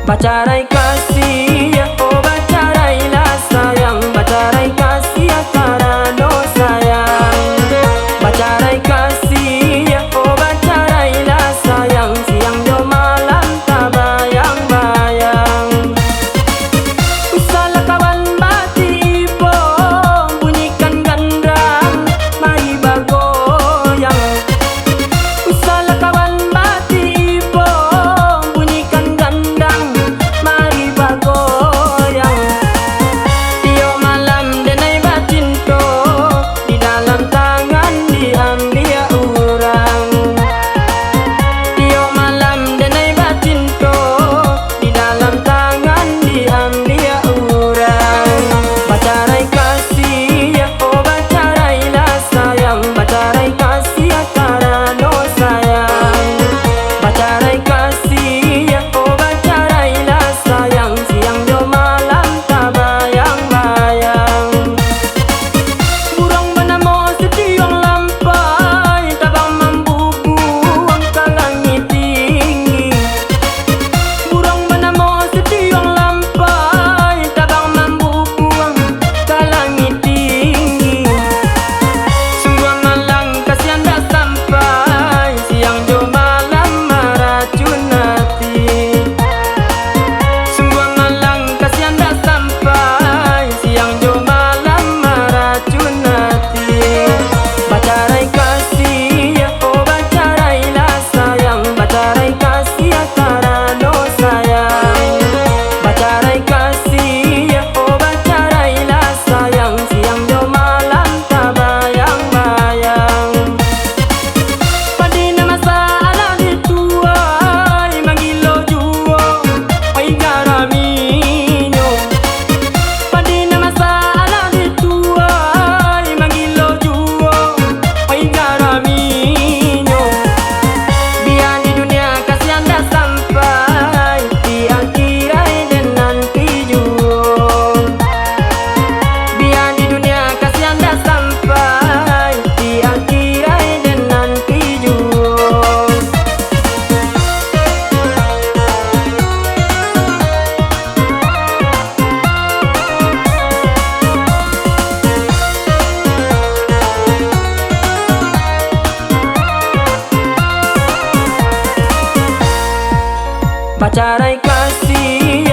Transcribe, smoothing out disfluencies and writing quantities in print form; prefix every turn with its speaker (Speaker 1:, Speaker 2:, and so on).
Speaker 1: Bacarai kasih ya, oh bacarailah sayang, bacarai kasih ya karena sayang. Bacarai kasih ya, oh bacarailah sayang, siang jo malam tak bayang-bayang. Salah kawan bati ipo, bunyikan gandang, mari bagoyang. Salah kawan bati ipo, bunyikan gandang, mari bagoyang. Tiap malam denai bacinto, di dalam tangan diambil orang. Tiap malam denai bacinto, di dalam tangan diambil orang. Bacarai kasih ya, oh bacarailah sayang, bacarai kasih ya karena sayang. Bacarai kasih ya, oh bacarailah sayang, siang jo malam tak bayang-bayang. Burung bernama setiang lampai, tabang membubuang ke langit tinggi. Burung bernama setiang lampai, tabang membubuang ke langit tinggi. Sungguh malang kasihan dah sampai, siang jo malam meracun hati. Sungguh malang kasihan dah sampai, siang jo malam meracun hati. Bacarai kasih ya, oh bacarailah sayang, bacarai kasih ya karena sayang. Bacarai kasih ya, oh bacarailah sayang, siang jo malam tak bayang-bayang. Padina masalah dituai, manggilo juo, oi garaminyo. Padina masalah dituai, manggilo juo, oi garaminyo. Biar di dunia kasihan dah sampai, di akhirat dan nanti juo. Biar di dunia kasihan dah sampai, di akhirat dan nanti juo. Bacarai kasih